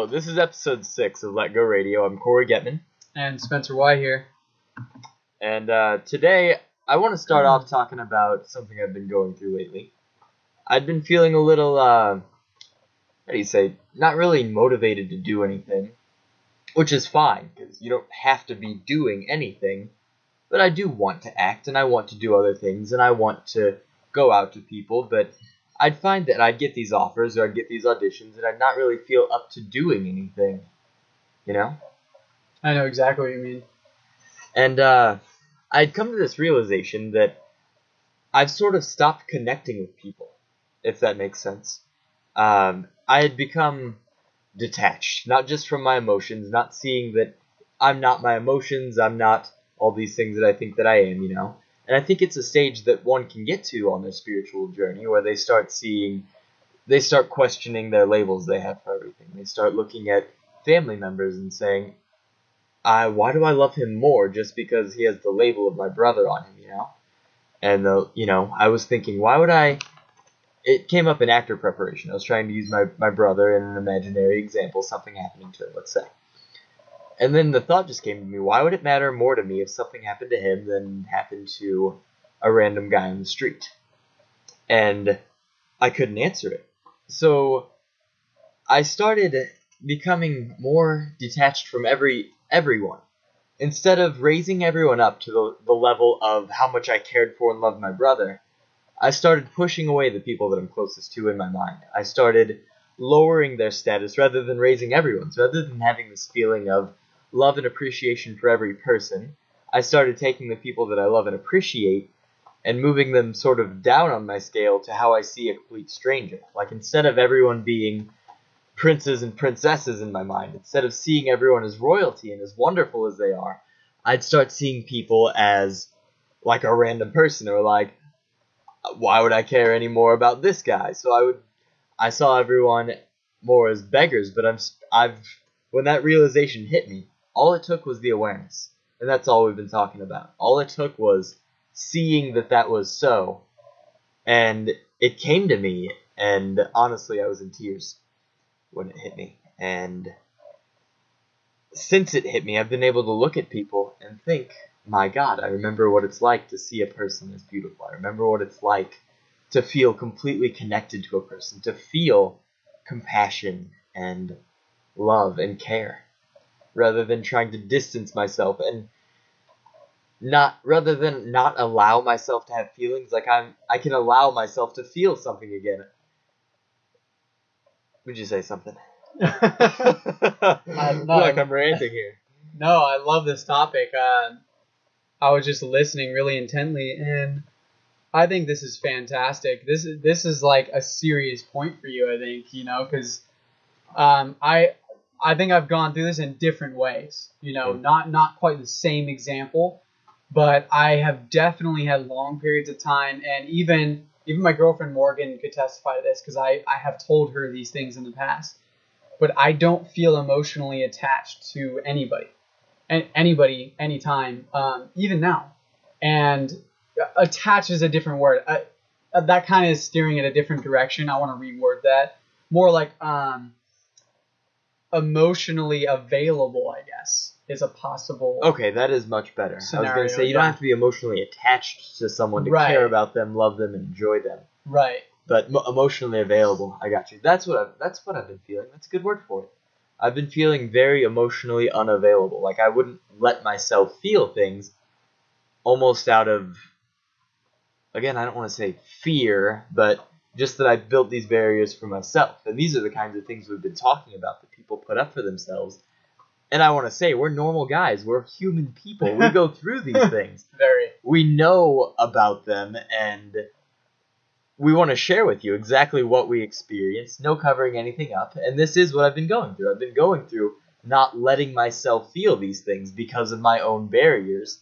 So, this is episode 6 of Let Go Radio. I'm Kory Getman. And Spencer WIght here. And today, I want to start off talking about something I've been going through lately. I've been feeling a little, not really motivated to do anything. Which is fine, because you don't have to be doing anything. But I do want to act, and I want to do other things, and I want to go out to people, but I'd find that I'd get these offers, or I'd get these auditions, and I'd not really feel up to doing anything, you know? I know exactly what you mean. And I'd come to this realization that I've sort of stopped connecting with people, if that makes sense. I had become detached, not just from my emotions, not seeing that I'm not my emotions, I'm not all these things that I think that I am, you know? And I think it's a stage that one can get to on their spiritual journey where they start questioning their labels they have for everything. They start looking at family members and saying, why do I love him more just because he has the label of my brother on him, you know? And, I was thinking, it came up in actor preparation. I was trying to use my brother in an imaginary example, something happening to him, let's say. And then the thought just came to me, why would it matter more to me if something happened to him than happened to a random guy on the street? And I couldn't answer it. So I started becoming more detached from everyone. Instead of raising everyone up to the level of how much I cared for and loved my brother, I started pushing away the people that I'm closest to in my mind. I started lowering their status rather than raising everyone's. Rather than having this feeling of love and appreciation for every person, I started taking the people that I love and appreciate and moving them sort of down on my scale to how I see a complete stranger. Like, instead of everyone being princes and princesses in my mind, instead of seeing everyone as royalty and as wonderful as they are, I'd start seeing people as like a random person, or like, why would I care any more about this guy? So I saw everyone more as beggars, but when that realization hit me, all it took was the awareness. And that's all we've been talking about. All it took was seeing that was so. And it came to me, and honestly, I was in tears when it hit me. And since it hit me, I've been able to look at people and think, my God, I remember what it's like to see a person as beautiful. I remember what it's like to feel completely connected to a person, to feel compassion and love and care, rather than trying to distance myself and rather than not allow myself to have feelings. Like, I can allow myself to feel something again. Would you say something? I'm ranting here. No, I love this topic. I was just listening really intently, and I think this is fantastic. This is like a serious point for you, I think, because I think I've gone through this in different ways, not quite the same example, but I have definitely had long periods of time, and even my girlfriend Morgan could testify to this, because I have told her these things in the past, but I don't feel emotionally attached to anybody, anytime, even now. And attached is a different word. That kind of is steering in a different direction. I want to reword that. More like emotionally available, I guess, is a possible. Okay, that is much better. Scenario, I was going to say, you don't have to be emotionally attached to someone to care about them, love them, and enjoy them. Right. But emotionally available, I got you. That's what I've been feeling. That's a good word for it. I've been feeling very emotionally unavailable. Like, I wouldn't let myself feel things almost out of, again, I don't want to say fear, but just that I built these barriers for myself. And these are the kinds of things we've been talking about that people put up for themselves. And I want to say, we're normal guys. We're human people. We go through these things. Very. We know about them, and we want to share with you exactly what we experienced, no covering anything up. And this is what I've been going through. I've been going through not letting myself feel these things because of my own barriers.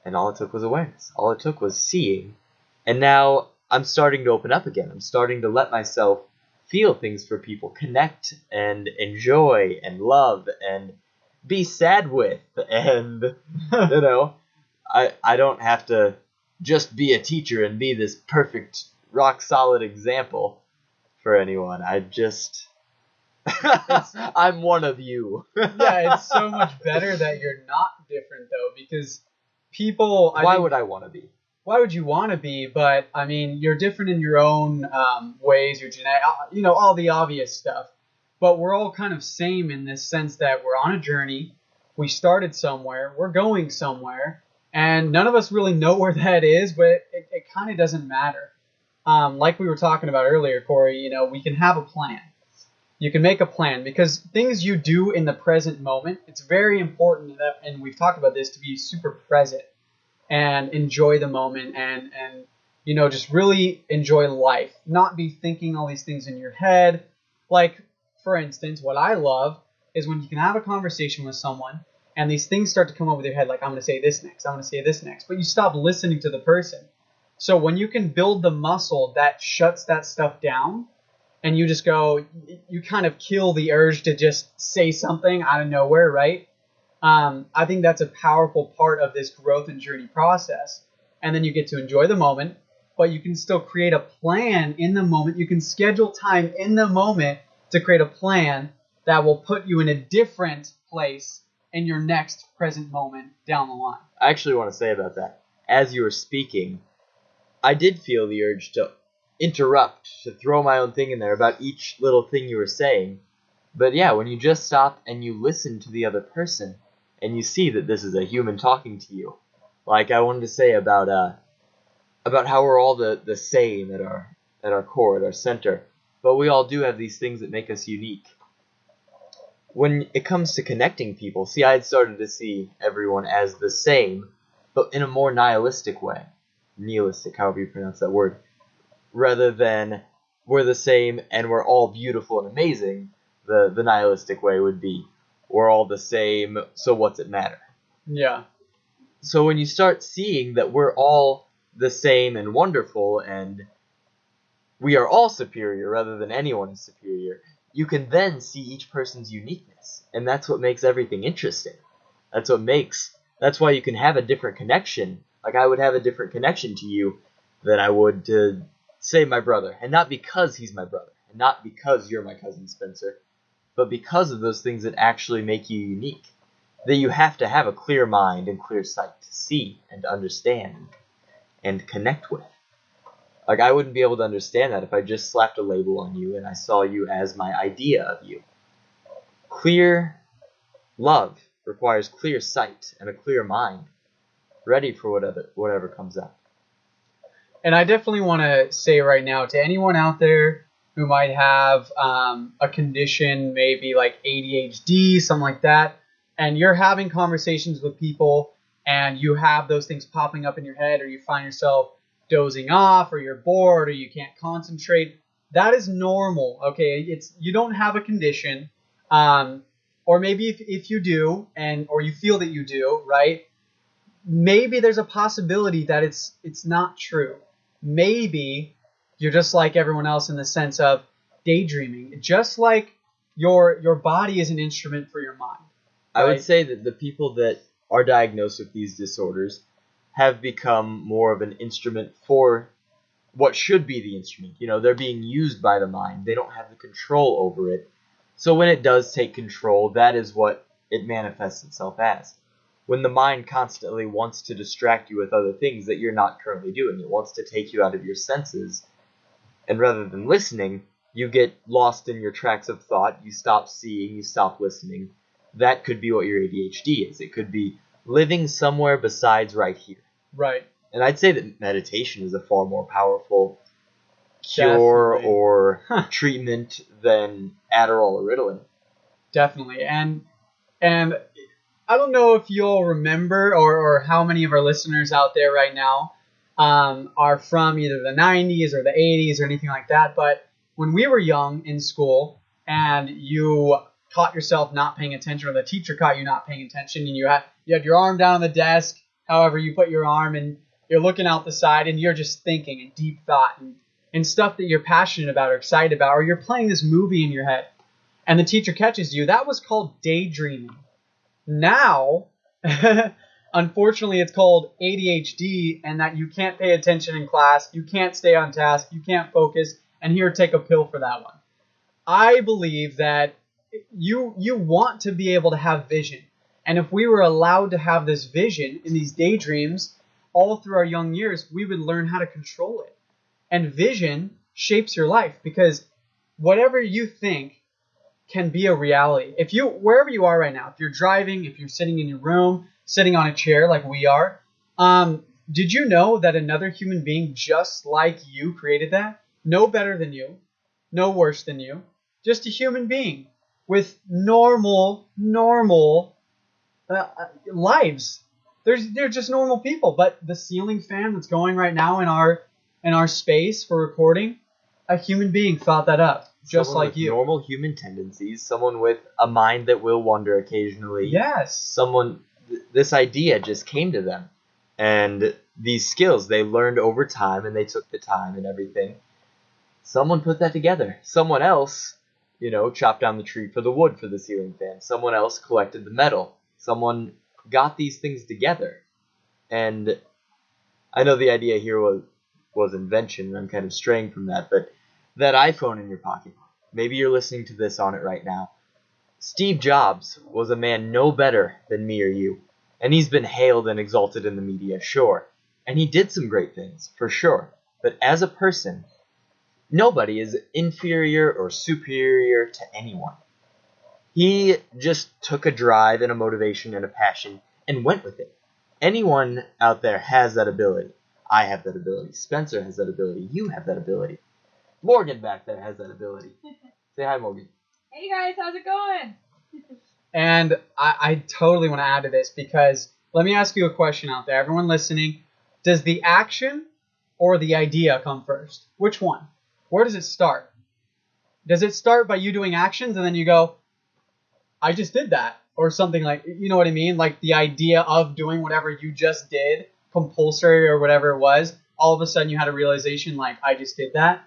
And all it took was awareness. All it took was seeing. And now I'm starting to open up again. I'm starting to let myself feel things for people, connect and enjoy and love and be sad with. And, I don't have to just be a teacher and be this perfect, rock-solid example for anyone. I'm one of you. Yeah, it's so much better that you're not different though, because people. Why would I want to be? Why would you want to be? But I mean, you're different in your own ways. Your genetic, all the obvious stuff. But we're all kind of same in this sense that we're on a journey. We started somewhere. We're going somewhere, and none of us really know where that is. But it kind of doesn't matter. Like we were talking about earlier, Kory. We can have a plan. You can make a plan because things you do in the present moment, it's very important that, and we've talked about this, to be super present and enjoy the moment and just really enjoy life, not be thinking all these things in your head. Like, for instance, what I love is when you can have a conversation with someone and these things start to come up with your head, like, I'm going to say this next, I'm going to say this next, but you stop listening to the person. So when you can build the muscle that shuts that stuff down, and you just go, you kind of kill the urge to just say something out of nowhere, right? I think that's a powerful part of this growth and journey process. And then you get to enjoy the moment, but you can still create a plan in the moment. You can schedule time in the moment to create a plan that will put you in a different place in your next present moment down the line. I actually want to say about that. As you were speaking, I did feel the urge to interrupt, to throw my own thing in there about each little thing you were saying. But yeah, when you just stop and you listen to the other person and you see that this is a human talking to you, like I wanted to say about how we're all the same at our core, at our center, but we all do have these things that make us unique. When it comes to connecting people, see, I had started to see everyone as the same, but in a more nihilistic way. Nihilistic, however you pronounce that word. Rather than we're the same and we're all beautiful and amazing, the nihilistic way would be we're all the same, so what's it matter? Yeah. So when you start seeing that we're all the same and wonderful and we are all superior rather than anyone is superior, you can then see each person's uniqueness. And that's what makes everything interesting. That's why you can have a different connection. Like I would have a different connection to you than I would to, say, my brother. And not because he's my brother. And not because you're my cousin Spencer. But because of those things that actually make you unique. That you have to have a clear mind and clear sight to see and to understand and connect with. Like, I wouldn't be able to understand that if I just slapped a label on you and I saw you as my idea of you. Clear love requires clear sight and a clear mind, ready for whatever comes up. And I definitely want to say right now to anyone out there who might have a condition, maybe like ADHD, something like that, and you're having conversations with people and you have those things popping up in your head, or you find yourself dozing off, or you're bored, or you can't concentrate, that is normal. Okay, you don't have a condition, or maybe if you do, or you feel that you do, right? Maybe there's a possibility that it's not true. Maybe you're just like everyone else in the sense of daydreaming, just like your body is an instrument for your mind. Right? I would say that the people that are diagnosed with these disorders have become more of an instrument for what should be the instrument. They're being used by the mind. They don't have the control over it. So when it does take control, that is what it manifests itself as. When the mind constantly wants to distract you with other things that you're not currently doing, it wants to take you out of your senses, and rather than listening, you get lost in your tracks of thought, you stop seeing, you stop listening. That could be what your ADHD is. It could be living somewhere besides right here. Right. And I'd say that meditation is a far more powerful cure or treatment than Adderall or Ritalin. Definitely. And I don't know if you'll remember or how many of our listeners out there right now are from either the 90s or the 80s or anything like that. But when we were young in school and you caught yourself not paying attention, or the teacher caught you not paying attention, and you had your arm down on the desk, however you put your arm, and you're looking out the side and you're just thinking in deep thought and stuff that you're passionate about or excited about, or you're playing this movie in your head and the teacher catches you, that was called daydreaming. Now, unfortunately, it's called ADHD, and that you can't pay attention in class, you can't stay on task, you can't focus, and here, take a pill for that one. I believe that you want to be able to have vision. And if we were allowed to have this vision in these daydreams all through our young years, we would learn how to control it. And vision shapes your life, because whatever you think can be a reality. If you, wherever you are right now, if you're driving, if you're sitting in your room, sitting on a chair like we are, did you know that another human being just like you created that? No better than you, no worse than you, just a human being with normal lives. They're just normal people. But the ceiling fan that's going right now in our space for recording, a human being thought that up, just someone like with you. Normal human tendencies, someone with a mind that will wander occasionally. Yes. Someone, this idea just came to them, and these skills they learned over time, and they took the time and everything. Someone put that together. Someone else, chopped down the tree for the wood for the ceiling fan. Someone else collected the metal. Someone got these things together. And I know the idea here was invention, and I'm kind of straying from that, but that iPhone in your pocket, maybe you're listening to this on it right now. Steve Jobs was a man no better than me or you, and he's been hailed and exalted in the media, sure, and he did some great things, for sure, but as a person, nobody is inferior or superior to anyone. He just took a drive and a motivation and a passion and went with it. Anyone out there has that ability. I have that ability. Spencer has that ability. You have that ability. Morgan back there has that ability. Say hi, Morgan. Hey guys, how's it going? And I totally want to add to this, because let me ask you a question out there. Everyone listening, does the action or the idea come first? Which one? Where does it start? Does it start by you doing actions and then you go, I just did that? Or something like, you know what I mean? Like the idea of doing whatever you just did, compulsory or whatever it was, all of a sudden you had a realization like, I just did that.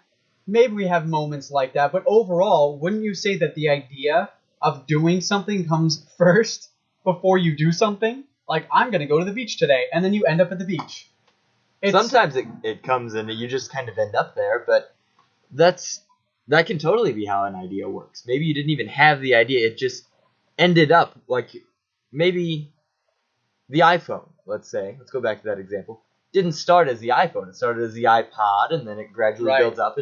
Maybe we have moments like that, but overall, wouldn't you say that the idea of doing something comes first before you do something? Like, I'm going to go to the beach today, and then you end up at the beach. Sometimes it comes in and you just kind of end up there, but that can totally be how an idea works. Maybe you didn't even have the idea, it just ended up, like maybe the iPhone, let's go back to that example, didn't start as the iPhone. It started as the iPod, and then it gradually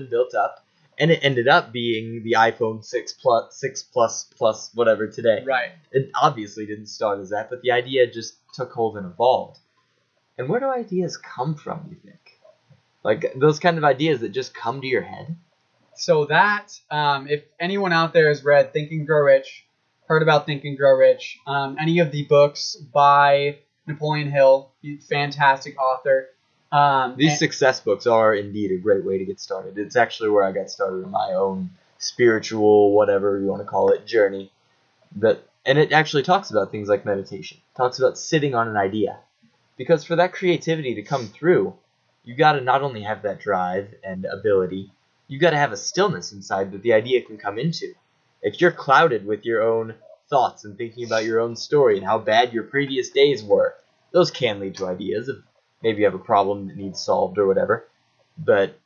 built up, and it ended up being the iPhone 6 plus, whatever today. Right. It obviously didn't start as that, but the idea just took hold and evolved. And where do ideas come from, you think? Like, those kind of ideas that just come to your head? So that, if anyone out there has read Think and Grow Rich, heard about Think and Grow Rich, any of the books by Napoleon Hill, fantastic author. These success books are indeed a great way to get started. It's actually where I got started in my own spiritual, whatever you want to call it, journey. And it actually talks about things like meditation. It talks about sitting on an idea. Because for that creativity to come through, you got to not only have that drive and ability, you got to have a stillness inside that the idea can come into. If you're clouded with your own thoughts and thinking about your own story and how bad your previous days were, those can lead to ideas of maybe you have a problem that needs solved or whatever. But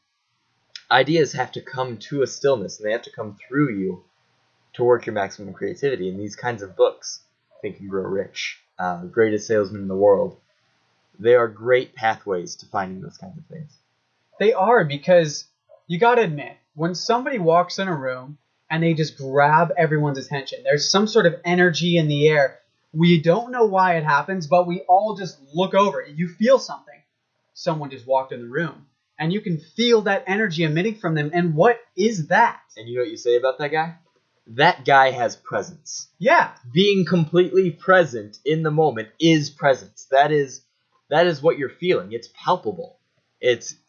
ideas have to come to a stillness, and they have to come through you to work your maximum creativity. And these kinds of books, Think and Grow Rich, Greatest Salesman in the World, they are great pathways to finding those kinds of things. They are, because you got to admit, when somebody walks in a room and they just grab everyone's attention, there's some sort of energy in the air. We don't know why it happens, but we all just look over. You feel something. Someone just walked in the room, and you can feel that energy emitting from them. And what is that? And you know what you say about that guy? That guy has presence. Yeah. Being completely present in the moment is presence. That is what you're feeling. It's palpable.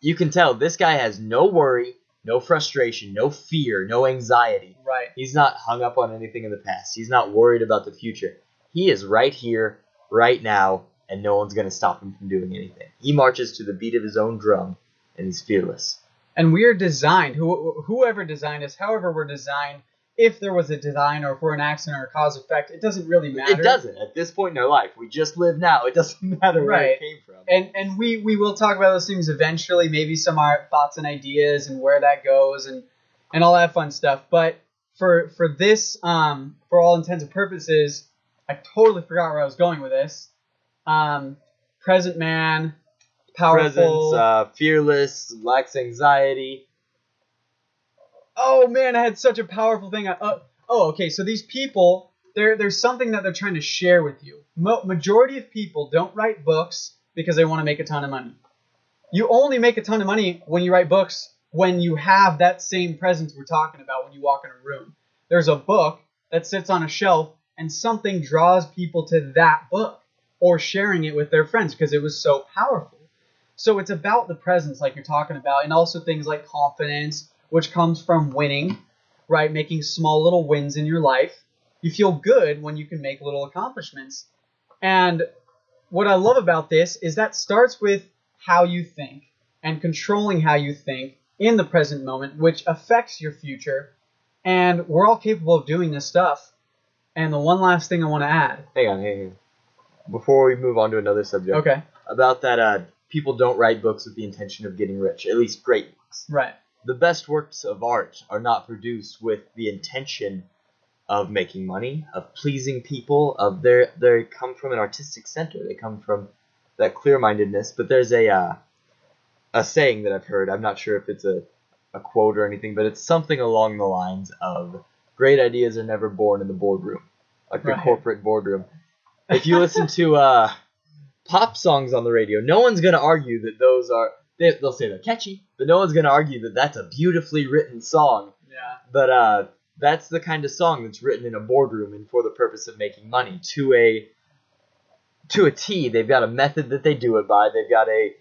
You can tell this guy has no worry, no frustration, no fear, no anxiety. Right. He's not hung up on anything in the past. He's not worried about the future. He is right here, right now, and no one's going to stop him from doing anything. He marches to the beat of his own drum, and he's fearless. And we are designed, whoever designed us, however we're designed, if there was a design or if we're an accident or a cause effect, it doesn't really matter. It doesn't. At this point in our life, we just live now. It doesn't matter where it came from. And we will talk about those things eventually, maybe some of our thoughts and ideas and where that goes and all that fun stuff. But for this, for all intents and purposes, I totally forgot where I was going with this. Present man, powerful. Presence, fearless, lacks anxiety. Oh man, I had such a powerful thing. Okay. So these people, there's something that they're trying to share with you. Majority of people don't write books because they want to make a ton of money. You only make a ton of money when you write books when you have that same presence we're talking about when you walk in a room. There's a book that sits on a shelf and something draws people to that book or sharing it with their friends because it was so powerful. So it's about the presence like you're talking about, and also things like confidence, which comes from winning, right? Making small little wins in your life. You feel good when you can make little accomplishments. And what I love about this is that starts with how you think and controlling how you think in the present moment, which affects your future. And we're all capable of doing this stuff. And the one last thing I want to add. Hang on. Before we move on to another subject. Okay. About that, people don't write books with the intention of getting rich, at least great books. Right. The best works of art are not produced with the intention of making money, of pleasing people, they come from an artistic center. They come from that clear-mindedness. But there's a saying that I've heard. I'm not sure if it's a quote or anything, but it's something along the lines of great ideas are never born in the boardroom, like the corporate boardroom. If you listen to pop songs on the radio, no one's going to argue that those are, they'll say they're catchy, but no one's going to argue that that's a beautifully written song. Yeah. But that's the kind of song that's written in a boardroom and for the purpose of making money to a T. They've got a method that they do it by. They've got a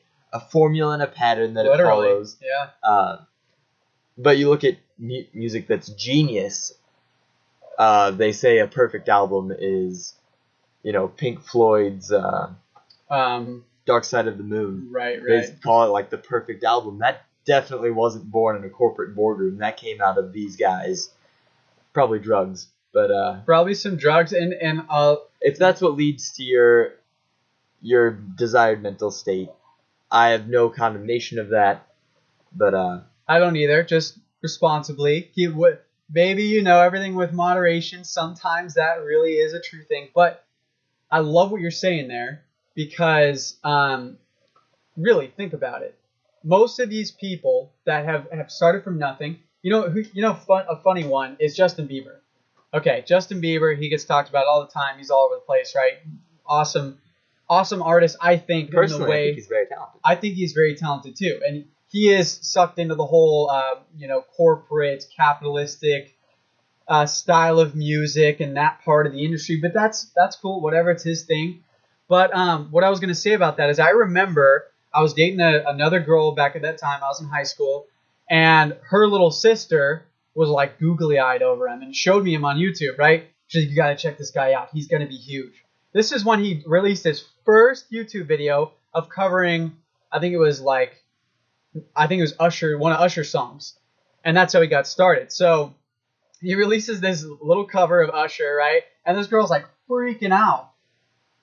formula and a pattern that it follows. Yeah. But you look at music that's genius. They say a perfect album is, Pink Floyd's Dark Side of the Moon. Right. They call it like the perfect album. That definitely wasn't born in a corporate boardroom. That came out of these guys. Probably drugs, but probably some drugs and if that's what leads to your desired mental state, I have no condemnation of that. But I don't either. Just responsibly. Baby, everything with moderation. Sometimes that really is a true thing. But I love what you're saying there because really think about it. Most of these people that have started from nothing. A funny one is Justin Bieber. Okay, Justin Bieber, he gets talked about all the time. He's all over the place, right? Awesome artist, I think. Personally, in the way, I think he's very talented. I think he's very talented too, and he is sucked into the whole, corporate, capitalistic style of music and that part of the industry. But that's cool. Whatever, it's his thing. But what I was gonna say about that is I remember I was dating another girl back at that time. I was in high school. And her little sister was like googly-eyed over him and showed me him on YouTube, right? She's like, you got to check this guy out. He's going to be huge. This is when he released his first YouTube video of covering, I think it was Usher, one of Usher's songs. And that's how he got started. So he releases this little cover of Usher, right? And this girl's like freaking out.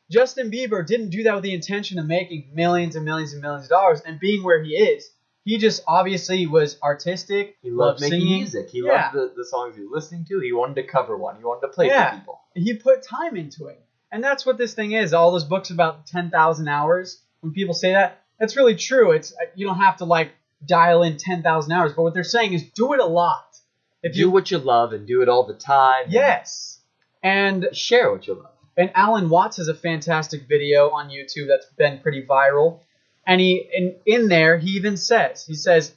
Justin Bieber didn't do that with the intention of making millions and millions and millions of dollars and being where he is. He just obviously was artistic. He loved making singing. music. He loved the songs he was listening to. He wanted to cover one. He wanted to play for people. He put time into it. And that's what this thing is. All those books about 10,000 hours, when people say that, that's really true. You don't have to dial in 10,000 hours. But what they're saying is do it a lot. Do what you love and do it all the time. Yes. And share what you love. And Alan Watts has a fantastic video on YouTube that's been pretty viral. And in there, he even says,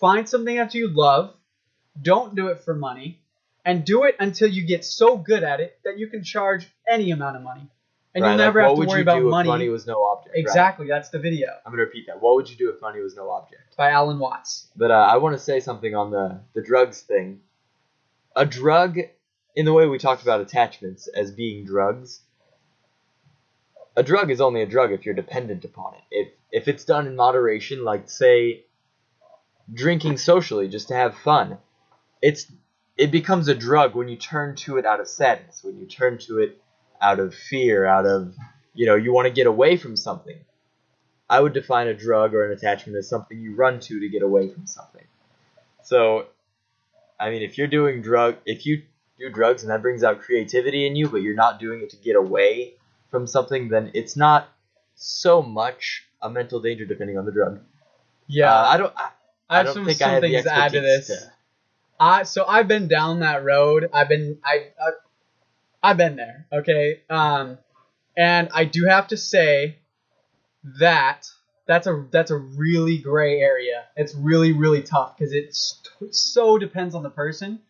find something that you love, don't do it for money, and do it until you get so good at it that you can charge any amount of money. And you'll never have to worry about money. What would you do if money was no object? Exactly, that's the video. I'm going to repeat that. What would you do if money was no object? By Alan Watts. But I want to say something on the drugs thing. A drug, in the way we talked about attachments as being drugs, a drug is only a drug if you're dependent upon it. If it's done in moderation, like, say, drinking socially just to have fun, it becomes a drug when you turn to it out of sadness, when you turn to it out of fear, out of, you want to get away from something. I would define a drug or an attachment as something you run to get away from something. So, I mean, if you do drugs and that brings out creativity in you, but you're not doing it to get away from something, then it's not so much a mental danger, depending on the drug. Yeah. I have don't think I have the things to add to expertise this. So I've been down that road. I've been there. Okay. And I do have to say that that's a really gray area. It's really, really tough because it so depends on the person.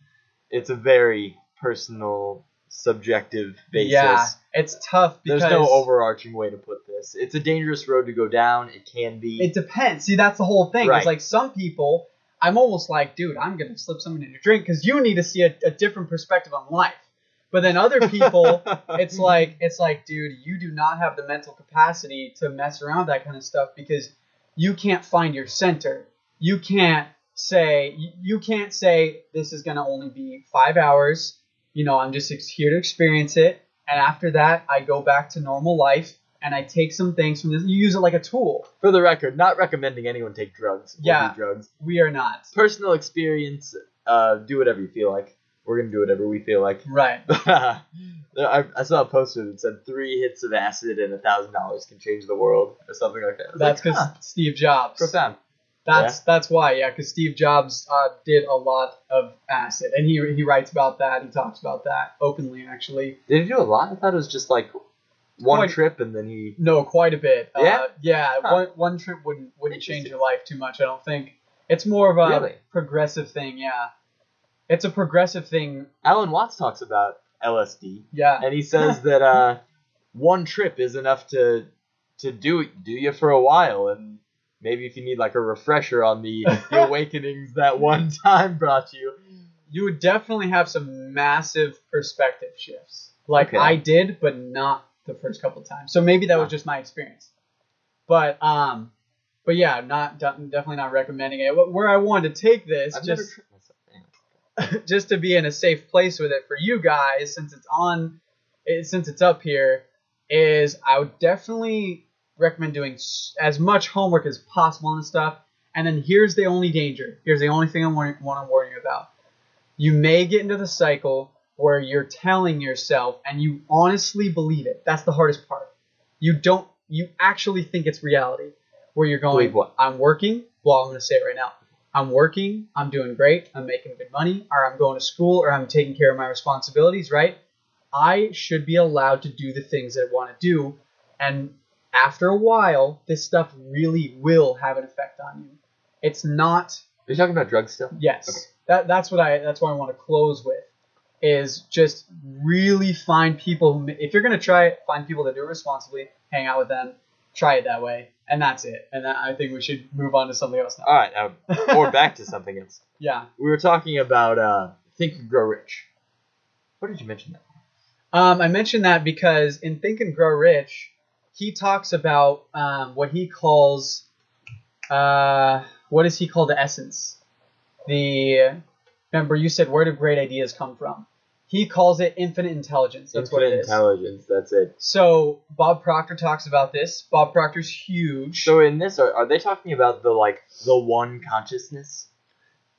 It's a very personal, subjective basis. Yeah, it's tough because there's no overarching way to put this. It's a dangerous road to go down. It can be. It depends. See, that's the whole thing. Right. It's like some people, I'm almost like, dude, I'm gonna slip something in your drink because you need to see a different perspective on life. But then other people, it's like, dude, you do not have the mental capacity to mess around with that kind of stuff because you can't find your center. You can't say this is gonna only be 5 hours. I'm just here to experience it, and after that, I go back to normal life, and I take some things from this. You use it like a tool. For the record, not recommending anyone take drugs. Yeah, do drugs. We are not. Personal experience. Do whatever you feel like. We're gonna do whatever we feel like. Right. I saw a poster that said 3 hits of acid and $1,000 can change the world, or something like that. That's because Steve Jobs. Profound. That's why, yeah, because Steve Jobs did a lot of acid, and he writes about that. He talks about that openly, actually. Did he do a lot? I thought it was just like one trip, and then he. No, quite a bit. Yeah. Huh. One trip wouldn't change your life too much. I don't think. It's more of a progressive thing. Yeah, it's a progressive thing. Alan Watts talks about LSD. Yeah, and he says that one trip is enough to do you for a while, and maybe if you need like a refresher on the awakenings that one time brought you, you would definitely have some massive perspective shifts. Like I did, but not the first couple of times. So maybe that was just my experience. But yeah, definitely not recommending it. Where I wanted to take this, just to be in a safe place with it for you guys, since it's up here, is I would definitely recommend doing as much homework as possible and stuff. And then here's the only danger. Here's the only thing I want to warn you about. You may get into the cycle where you're telling yourself and you honestly believe it. That's the hardest part. You actually think it's reality. Where you're going, believe what? I'm working. Well, I'm going to say it right now. I'm working. I'm doing great. I'm making good money. Or I'm going to school. Or I'm taking care of my responsibilities, right? I should be allowed to do the things that I want to do. And after a while, this stuff really will have an effect on you. It's not. Are you talking about drugs still? Yes. Okay. That's what I want to close with. Is just really find people who, if you're gonna try it, find people that do it responsibly, hang out with them, try it that way, and that's it. And I think we should move on to something else now. All right, or back to something else. Yeah. We were talking about Think and Grow Rich. What did you mention that? I mentioned that because in Think and Grow Rich, he talks about what he calls the essence. Remember you said, where do great ideas come from? He calls it infinite intelligence. That's what it is. Infinite intelligence, that's it. So Bob Proctor talks about this. Bob Proctor's huge. So in this, are they talking about the one consciousness?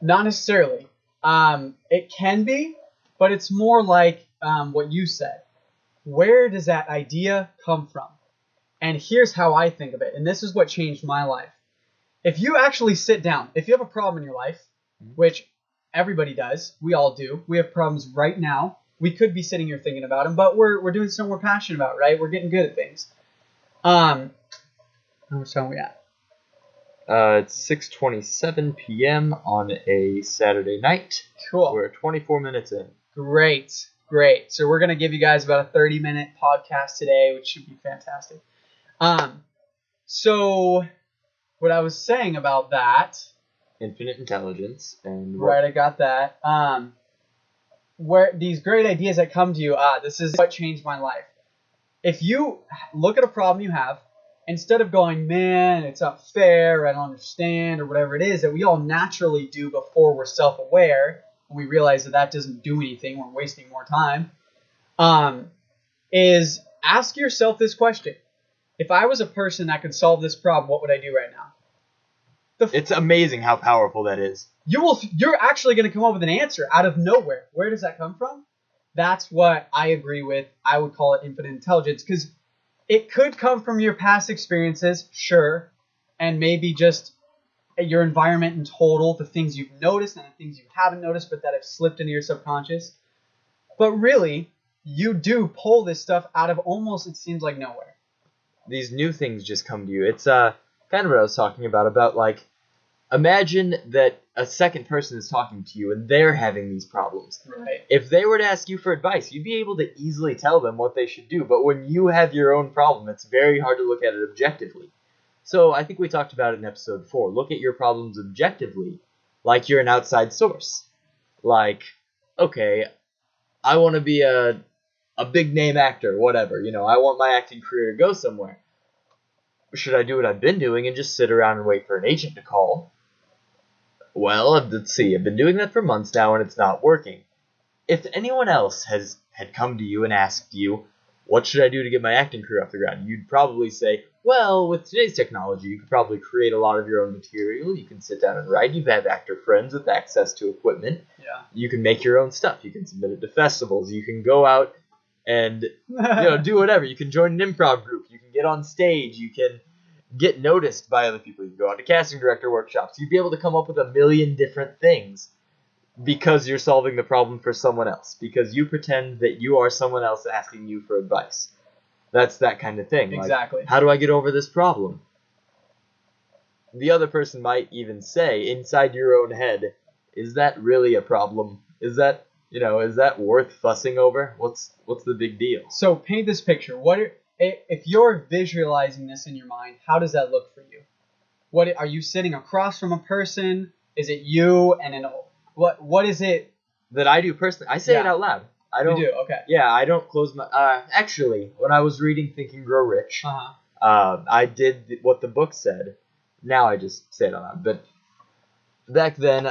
Not necessarily. It can be, but it's more like what you said. Where does that idea come from? And here's how I think of it, and this is what changed my life. If you actually sit down, if you have a problem in your life, which everybody does, we all do. We have problems right now. We could be sitting here thinking about them, but we're doing something we're passionate about, right? We're getting good at things. How much time are we at? It's 6:27 p.m. on a Saturday night. Cool. We're 24 minutes in. Great. So we're gonna give you guys about a 30-minute podcast today, which should be fantastic. So what I was saying about that. Infinite intelligence and what? Right, I got that. Where these great ideas that come to you, this is what changed my life. If you look at a problem you have, instead of going, man, it's not fair, I don't understand, or whatever it is that we all naturally do before we're self-aware, and we realize that doesn't do anything, we're wasting more time, is ask yourself this question. If I was a person that could solve this problem, what would I do right now? It's amazing how powerful that is. You're actually going to come up with an answer out of nowhere. Where does that come from? That's what I agree with. I would call it infinite intelligence, because it could come from your past experiences, sure, and maybe just your environment in total, the things you've noticed and the things you haven't noticed but that have slipped into your subconscious. But really, you do pull this stuff out of almost, it seems like, nowhere. These new things just come to you. It's kind of what I was talking about like, imagine that a second person is talking to you and they're having these problems. Right. If they were to ask you for advice, you'd be able to easily tell them what they should do. But when you have your own problem, it's very hard to look at it objectively. So I think we talked about it in episode 4. Look at your problems objectively, like you're an outside source. Like, okay, I want to be a big name actor, whatever. I want my acting career to go somewhere. Should I do what I've been doing and just sit around and wait for an agent to call? Well, let's see. I've been doing that for months now and it's not working. If anyone else had come to you and asked you, what should I do to get my acting career off the ground? You'd probably say, well, with today's technology, you could probably create a lot of your own material. You can sit down and write. You have actor friends with access to equipment. Yeah. You can make your own stuff. You can submit it to festivals. You can go out and do whatever. You can join an improv group. You can get on stage. You can get noticed by other people. You can go out to casting director workshops. You'd be able to come up with a million different things because you're solving the problem for someone else. Because you pretend that you are someone else asking you for advice. That's that kind of thing. Exactly. Like, how do I get over this problem? The other person might even say, inside your own head, is that really a problem? Is that worth fussing over? What's the big deal? So paint this picture. If you're visualizing this in your mind, how does that look for you? What are you sitting across from a person? Is it you and what is it that I do personally? I say it out loud. I don't. You do, okay. Yeah, I don't close my. Actually, when I was reading Think and Grow Rich, I did what the book said. Now I just say it out loud. But back then,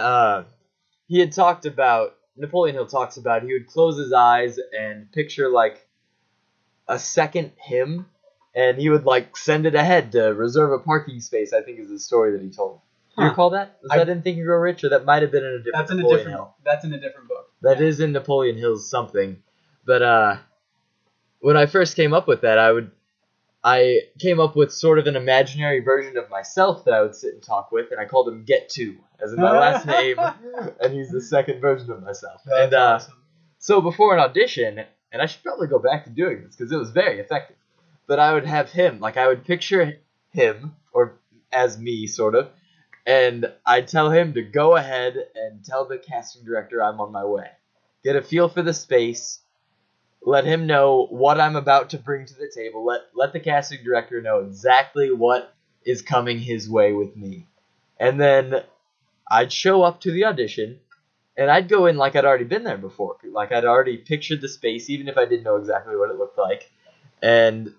he had talked about, Napoleon Hill talks about, he would close his eyes and picture like a second him, and he would like send it ahead to reserve a parking space. I think is the story that he told. Do you recall that? Was that in Think and Grow Rich, or that might have been in a different Napoleon Hill? That's in a different book. That is in Napoleon Hill's something. But when I first came up with that, I came up with sort of an imaginary version of myself that I would sit and talk with, and I called him Get2, as in my last name, and he's the second version of myself. That's awesome. So before an audition, and I should probably go back to doing this because it was very effective, but I would have him, like I would picture him, or as me, sort of, and I'd tell him to go ahead and tell the casting director I'm on my way. Get a feel for the space. Let him know what I'm about to bring to the table. Let the casting director know exactly what is coming his way with me. And then I'd show up to the audition, and I'd go in like I'd already been there before. Like I'd already pictured the space, even if I didn't know exactly what it looked like. And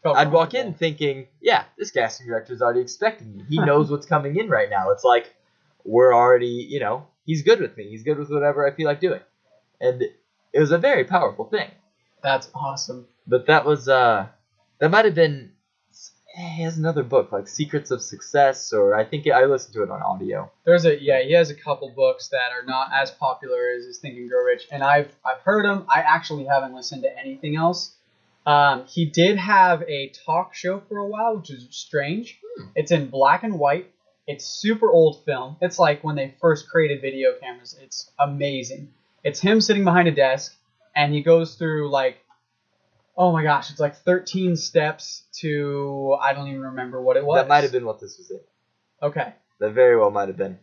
I'd walk in thinking, yeah, this casting director's already expecting me. He knows what's coming in right now. It's like we're already, he's good with me. He's good with whatever I feel like doing. And it was a very powerful thing. That's awesome. But that was, that might have been, he has another book, like Secrets of Success, or I think I listened to it on audio. He has a couple books that are not as popular as his Think and Grow Rich, and I've heard them. I actually haven't listened to anything else. He did have a talk show for a while, which is strange. It's in black and white. It's super old film. It's like when they first created video cameras. It's amazing. It's him sitting behind a desk, and he goes through like, oh my gosh, it's like 13 steps to, I don't even remember what it was. That might have been what this was in. Okay. That very well might have been.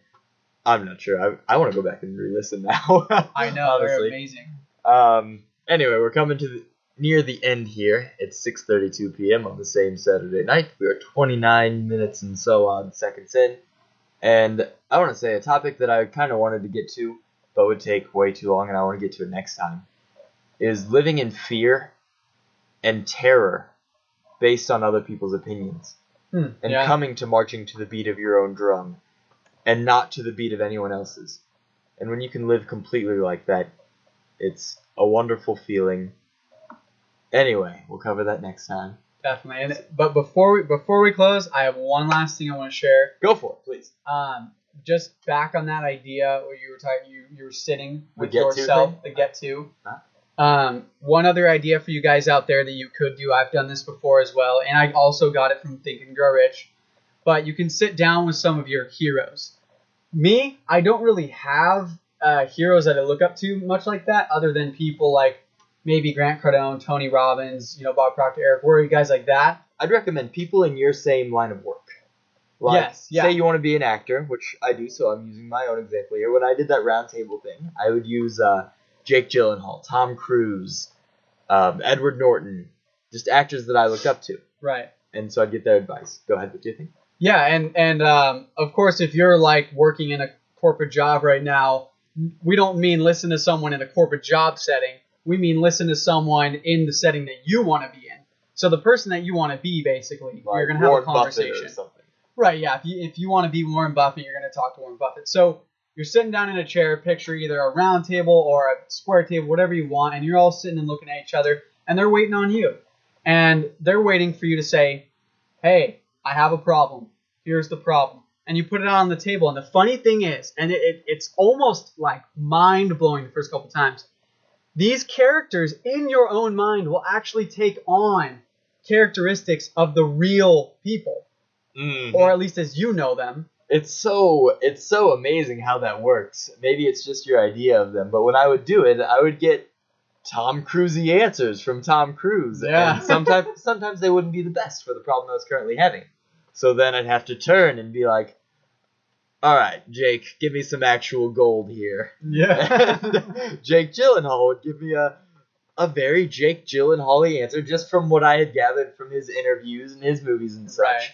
I'm not sure. I want to go back and re-listen now. I know, they're amazing. Anyway, we're coming to near the end here. It's 6:32 p.m. on the same Saturday night. We are 29 minutes and so on seconds in. And I want to say a topic that I kind of wanted to get to, but would take way too long, and I want to get to it next time, is living in fear and terror based on other people's opinions. Coming to marching to the beat of your own drum and not to the beat of anyone else's. And when you can live completely like that, it's a wonderful feeling. Anyway, we'll cover that next time. Definitely. But before we close, I have one last thing I want to share. Go for it, please. Just back on that idea where you were talking, you were sitting with The get to yourself. thing? The get to. One other idea for you guys out there that you could do. I've done this before as well, and I also got it from Think and Grow Rich. But you can sit down with some of your heroes. Me, I don't really have heroes that I look up to much like that, other than people like maybe Grant Cardone, Tony Robbins, Bob Proctor, Eric Worre, guys like that. I'd recommend people in your same line of work. Like, Yes, yeah. say you want to be an actor, which I do, so I'm using my own example here. When I did that roundtable thing, I would use Jake Gyllenhaal, Tom Cruise, Edward Norton, just actors that I looked up to. Right. And so I'd get their advice. Go ahead, what do you think? Yeah, and of course, if you're like working in a corporate job right now, we don't mean listen to someone in a corporate job setting. We mean listen to someone in the setting that you want to be in. So the person that you want to be, basically, Like you're going to have Warren a conversation. Buffett or something. Right, yeah. If you want to be Warren Buffett, you're going to talk to Warren Buffett. So you're sitting down in a chair, picture either a round table or a square table, whatever you want, and you're all sitting and looking at each other, and they're waiting on you. And they're waiting for you to say, hey, I have a problem. Here's the problem. And you put it out on the table. And the funny thing is, and it's almost like mind-blowing the first couple times, these characters in your own mind will actually take on characteristics of the real people. Or at least as you know them. It's so amazing how that works. Maybe it's just your idea of them, but when I would do it, I would get Tom Cruise-y answers from Tom Cruise. Yeah. And sometimes they wouldn't be the best for the problem I was currently having. So then I'd have to turn and be like, all right, Jake, give me some actual gold here. Yeah. And Jake Gyllenhaal would give me a very Jake Gyllenhaal-y answer just from what I had gathered from his interviews and his movies and such. Right.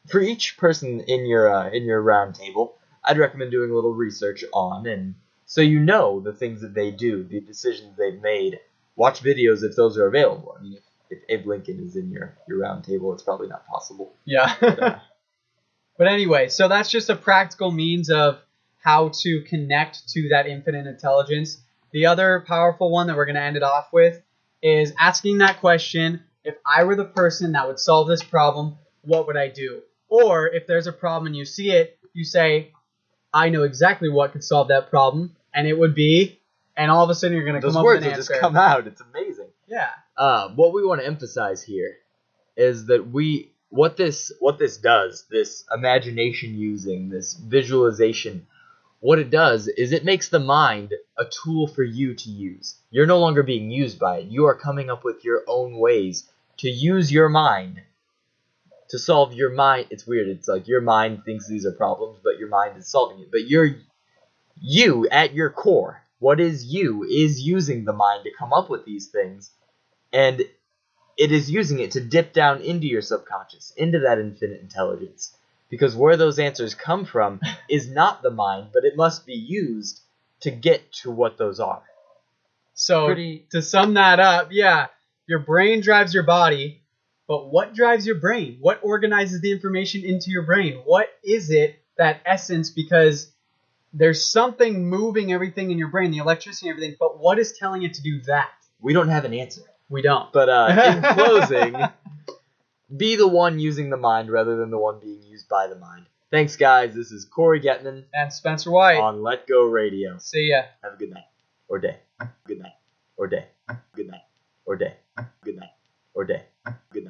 For each person in your round table, I'd recommend doing a little research on, and so you know the things that they do, the decisions they've made. Watch videos if those are available. I mean, if Abe Lincoln is in your round table, it's probably not possible. Yeah. But anyway, so that's just a practical means of how to connect to that infinite intelligence. The other powerful one that we're going to end it off with is asking that question, if I were the person that would solve this problem, what would I do? Or if there's a problem and you see it, you say, I know exactly what could solve that problem, and it would be, and all of a sudden you're going to come up with an answer. Those words will just come out. It's amazing. Yeah. What we want to emphasize here is that what this does, this imagination using, this visualization, what it does is it makes the mind a tool for you to use. You're no longer being used by it. You are coming up with your own ways to use your mind to solve your mind. It's weird. It's like your mind thinks these are problems, but your mind is solving it. But you at your core, what is you, is using the mind to come up with these things, and it is using it to dip down into your subconscious, into that infinite intelligence. Because where those answers come from is not the mind, but it must be used to get to what those are. So to sum that up, yeah, your brain drives your body, but what drives your brain? What organizes the information into your brain? What is it, that essence? Because there's something moving everything in your brain, the electricity and everything, but what is telling it to do that? We don't have an answer. We don't. But in closing, be the one using the mind rather than the one being used by the mind. Thanks, guys. This is Kory Getman And Spencer WIght. on Let Go Radio. See ya. Have a good night. Or day. Good night. Or day. Good night. Or day. Good night. Or day. Good night.